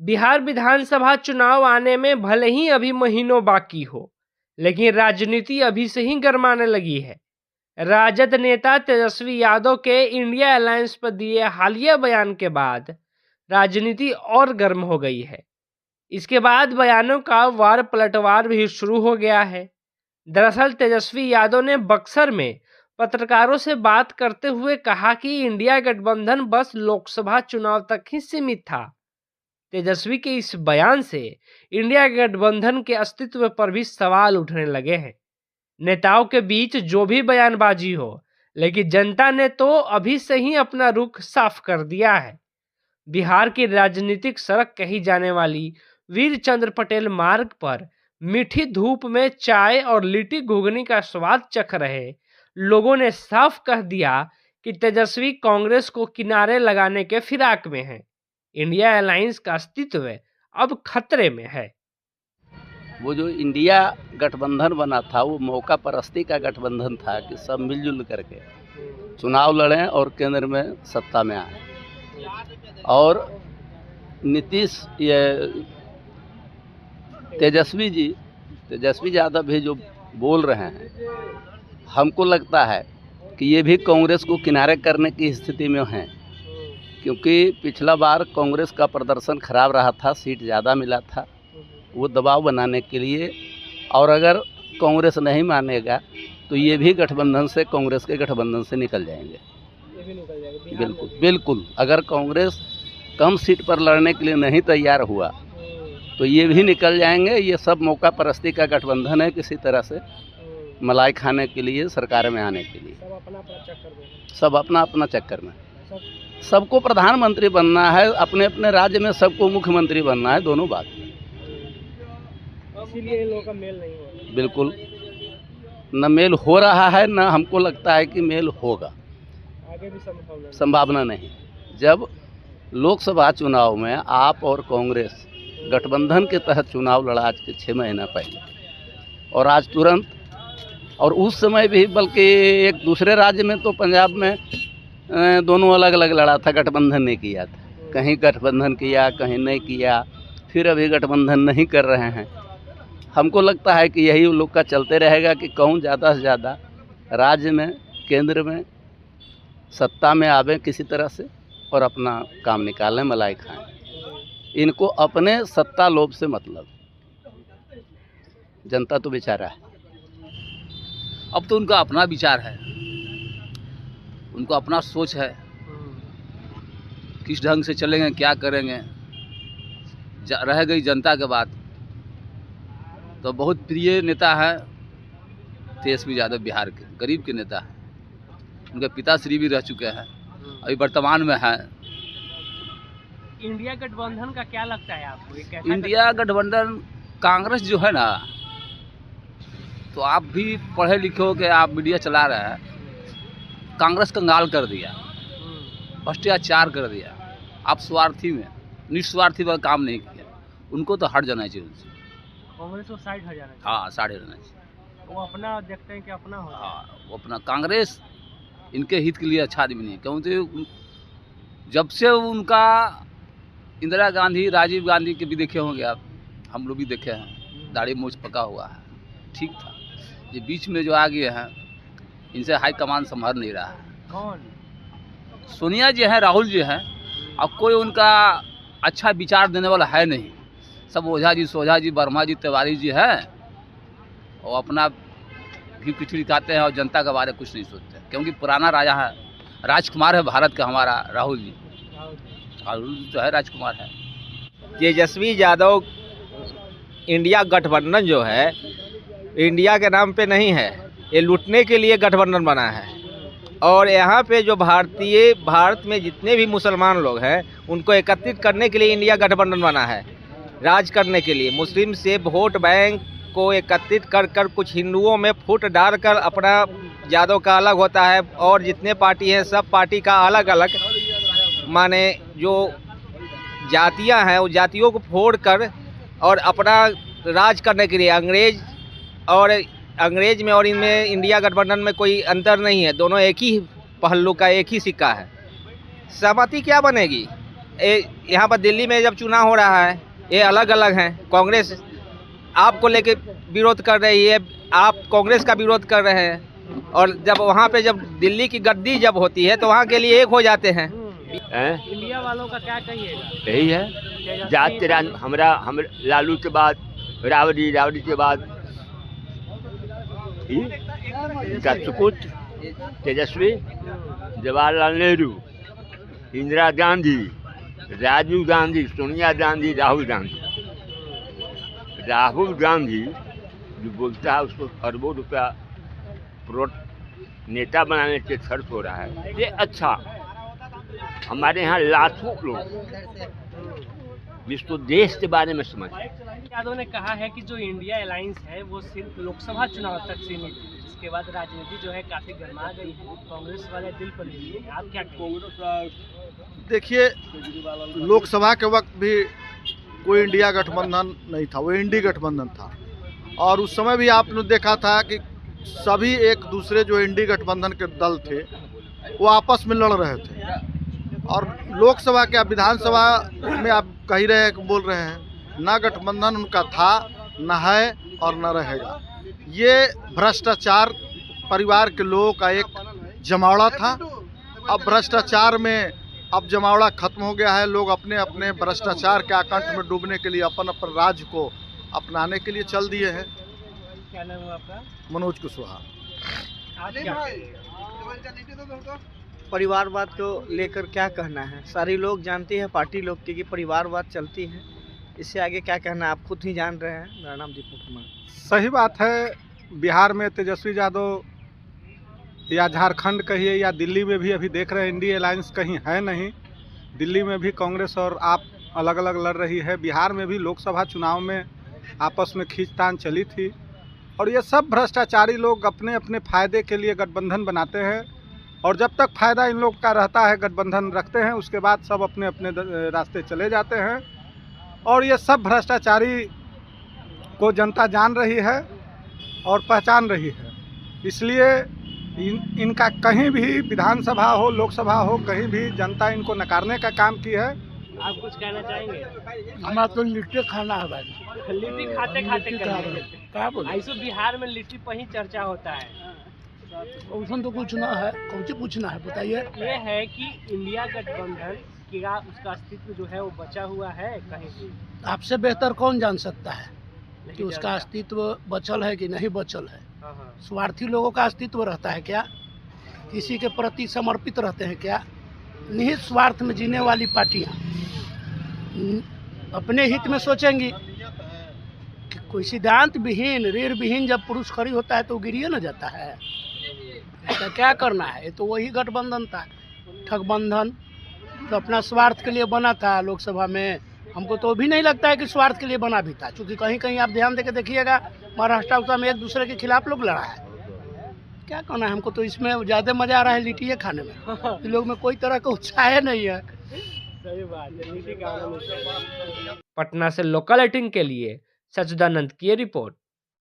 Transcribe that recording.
बिहार विधानसभा चुनाव आने में भले ही अभी महीनों बाकी हो, लेकिन राजनीति अभी से ही गरमाने लगी है। राजद नेता तेजस्वी यादव के इंडिया अलायंस पर दिए हालिया बयान के बाद राजनीति और गर्म हो गई है। इसके बाद बयानों का वार पलटवार भी शुरू हो गया है। दरअसल तेजस्वी यादव ने बक्सर में पत्रकारों से बात करते हुए कहा कि इंडिया गठबंधन बस लोकसभा चुनाव तक ही सीमित था। तेजस्वी के इस बयान से इंडिया गठबंधन के अस्तित्व पर भी सवाल उठने लगे हैं। नेताओं के बीच जो भी बयानबाजी हो, लेकिन जनता ने तो अभी से ही अपना रुख साफ कर दिया है। बिहार की राजनीतिक सड़क कही जाने वाली वीर चंद्र पटेल मार्ग पर मीठी धूप में चाय और लिट्टी घुगनी का स्वाद चख रहे लोगों ने साफ कह दिया कि तेजस्वी कांग्रेस को किनारे लगाने के फिराक में हैं। इंडिया अलायंस का अस्तित्व अब खतरे में है। वो जो इंडिया गठबंधन बना था वो मौका परस्ती का गठबंधन था कि सब मिलजुल करके चुनाव लड़ें और केंद्र में सत्ता में आए। और नीतीश ये तेजस्वी यादव भी जो बोल रहे हैं, हमको लगता है कि ये भी कांग्रेस को किनारे करने की स्थिति में हैं, क्योंकि पिछला बार कांग्रेस का प्रदर्शन खराब रहा था, सीट ज़्यादा मिला था। वो दबाव बनाने के लिए, और अगर कांग्रेस नहीं मानेगा तो ये भी गठबंधन से, कांग्रेस के गठबंधन से निकल जाएंगे। बिल्कुल अगर कांग्रेस कम सीट पर लड़ने के लिए नहीं तैयार हुआ तो ये भी निकल जाएंगे। ये सब मौका परस्ती का गठबंधन है, किसी तरह से मलाई खाने के लिए, सरकार में आने के लिए। सब अपना अपना चक्कर में, सबको प्रधानमंत्री बनना है, अपने अपने राज्य में सबको मुख्यमंत्री बनना है, दोनों बात। इसीलिए लोगों का मेल नहीं हो रहा। बिल्कुल न मेल हो रहा है, न हमको लगता है कि मेल होगा। आगे भी संभावना नहीं। जब लोकसभा चुनाव में आप और कांग्रेस गठबंधन के तहत चुनाव लड़ा आज के 6 महीना पहले, और आज तुरंत, और उस समय भी बल्कि एक दूसरे राज्य में तो पंजाब में दोनों अलग अलग लड़ा था, गठबंधन नहीं किया था। कहीं गठबंधन किया, कहीं नहीं किया, फिर अभी गठबंधन नहीं कर रहे हैं। हमको लगता है कि यही उन लोग का चलते रहेगा कि कौन ज़्यादा से ज़्यादा राज्य में, केंद्र में सत्ता में आवे किसी तरह से और अपना काम निकालें, मलाई खाएं। इनको अपने सत्ता लोभ से मतलब, जनता तो बेचारा है। अब तो उनका अपना विचार है, उनको अपना सोच है, किस ढंग से चलेंगे, क्या करेंगे। रह गई जनता के बात, तो बहुत प्रिय नेता है तेजस्वी यादव, बिहार के गरीब के नेता हैं। उनके पिताश्री भी रह चुके हैं, अभी वर्तमान में है। इंडिया गठबंधन का क्या लगता है आपको? इंडिया गठबंधन, कांग्रेस जो है ना, तो आप भी पढ़े लिखे हो के आप मीडिया चला रहे हैं, कांग्रेस कंगाल कर दिया, भ्रष्टाचार कर दिया। आप स्वार्थी में, निस्वार्थी पर काम नहीं किया। उनको तो हट जाना चाहिए उनसे। कांग्रेस को साइड हट जाना चाहिए। हाँ, साइड हटना चाहिए। वो अपना देखते हैं कि अपना हो। हाँ, वो अपना, कांग्रेस इनके हित के लिए अच्छा आदमी नहीं है। क्योंकि जब से उनका इंदिरा गांधी, राजीव गांधी के भी देखे होंगे आप, हम लोग भी देखे हैं, दाढ़ी मूछ पका हुआ है, ठीक था। ये बीच में जो आ गए हैं, इनसे हाई कमान संभाल नहीं रहा है। कौन? सोनिया जी हैं, राहुल जी हैं। अब कोई उनका अच्छा विचार देने वाला है नहीं। सब ओझा जी, सोझा जी, वर्मा जी, तिवारी जी हैं, और अपना भी खिचड़ी खाते हैं और जनता के बारे में कुछ नहीं सोचते। क्योंकि पुराना राजा है, राजकुमार है भारत का हमारा राहुल जी। राहुल जी तो है, राजकुमार है। तेजस्वी यादव इंडिया गठबंधन जो है, इंडिया के नाम पे नहीं है, ये लूटने के लिए गठबंधन बना है। और यहाँ पे जो भारत में जितने भी मुसलमान लोग हैं, उनको एकत्रित करने के लिए इंडिया गठबंधन बना है, राज करने के लिए। मुस्लिम से वोट बैंक को एकत्रित कर कुछ हिंदुओं में फूट डालकर अपना यादव का अलग होता है, और जितने पार्टी हैं सब पार्टी का अलग अलग, माने जो जातियां हैं, उस जातियों को फोड़ कर और अपना राज करने के लिए अंग्रेज में और इनमें इंडिया गठबंधन में कोई अंतर नहीं है। दोनों एक ही पहलू का, एक ही सिक्का है। सहमति क्या बनेगी? यहाँ पर दिल्ली में जब चुनाव हो रहा है, ये अलग अलग हैं। कांग्रेस आपको लेके विरोध कर रही है, आप कांग्रेस का विरोध कर रहे हैं, और जब वहाँ पे जब दिल्ली की गद्दी जब होती है तो वहाँ के लिए एक हो जाते हैं। इंडिया वालों का क्या कहिएगा? यही है जात तेरा हम लालू के बाद रावड़ी के बाद का सुपुत्र तेजस्वी, जवाहरलाल नेहरू, इंदिरा गांधी, राजीव गांधी, सोनिया गांधी, राहुल गांधी। राहुल गांधी जो बोलता है उसको अरबों रुपया नेता बनाने के खर्च हो रहा है, ये अच्छा। हमारे यहाँ लाखों लोग जिसको देश के बारे में समझ। यादव ने कहा है कि जो इंडिया अलायंस है वो सिर्फ लोकसभा चुनाव तक सीमित है, इसके बाद राजनीति जो है काफी गर्मा गई है, कांग्रेस वाले दिल पर ले लिए। आप क्या कांग्रेस? देखिए, लोकसभा के वक्त भी कोई इंडिया गठबंधन नहीं था, वो इंडी गठबंधन था। और उस समय भी आपने देखा था कि सभी एक दूसरे जो इंडी गठबंधन के दल थे वो आपस में लड़ रहे थे। और लोकसभा के विधानसभा में आप कह रहे हैं, बोल रहे हैं, ना गठबंधन उनका था, न है और न रहेगा। ये भ्रष्टाचार परिवार के लोगों का एक जमावड़ा था। अब भ्रष्टाचार में अब जमावड़ा खत्म हो गया है। लोग अपने अपने भ्रष्टाचार के आकंठ में डूबने के लिए अपन राज्य को अपनाने के लिए चल दिए हैं। क्या नाम है आपका? मनोज कुशवाहा। आप क्या? परिवारवाद को लेकर क्या कहना है? सारी लोग जानते हैं, पार्टी लोग की, कि परिवारवाद चलती है। इससे आगे क्या कहना है? आप खुद ही जान रहे हैं। मेरा नाम दीपक कुमार। सही बात है, बिहार में तेजस्वी यादव या झारखंड कहिए या दिल्ली में भी अभी देख रहे हैं इंडिया अलायंस कहीं है नहीं। दिल्ली में भी कांग्रेस और आप अलग अलग लड़ रही है। बिहार में भी लोकसभा चुनाव में आपस में खींचतान चली थी। और ये सब भ्रष्टाचारी लोग अपने अपने फ़ायदे के लिए गठबंधन बनाते हैं, और जब तक फ़ायदा इन लोग का रहता है गठबंधन रखते हैं, उसके बाद सब अपने अपने रास्ते चले जाते हैं। और ये सब भ्रष्टाचारी को जनता जान रही है और पहचान रही है। इसलिए इनका कहीं भी विधानसभा हो, लोकसभा हो, कहीं भी जनता इनको नकारने का काम की है। आप कुछ कहना चाहेंगे? हमारा तो लिट्टी खाना है भाई। लिट्टी खाते खाते क्या बोले? ऐसे बिहार में लिट्टी पर ही चर्चा होता है। उसमें तो कुछ ना है, कौन सी पूछना है बताइए। ये है कि इंडिया गठबंधन क्या उसका अस्तित्व जो है वो बचा हुआ है कहीं भी? आपसे बेहतर कौन जान सकता है कि उसका अस्तित्व बचल है कि नहीं बचल है। स्वार्थी लोगों का अस्तित्व रहता है क्या? किसी के प्रति समर्पित रहते हैं क्या? निहित स्वार्थ में जीने वाली पार्टियां अपने हित में सोचेंगी कि कोई सिद्धांत विहीन, रीढ़ विहीन जब पुरुष खड़ी होता है तो गिरिए न जाता है। ऐसा क्या करना है? ये तो वही गठबंधन था, ठगबंधन, तो अपना स्वार्थ के लिए बना था। लोकसभा में हमको तो भी नहीं लगता है कि स्वार्थ के लिए बना भी था, क्योंकि कहीं कहीं आप ध्यान देके देखिएगा महाराष्ट्र में एक दूसरे के खिलाफ लोग लड़ा है। क्या कहना है? हमको तो इसमें ज़्यादा मज़ा आ रहा है लिट्टी खाने में। इन लोग में कोई तरह का उत्साह नहीं है। सही बात है। पटना से लोकल 18 के लिए सच्चिदानंद की रिपोर्ट।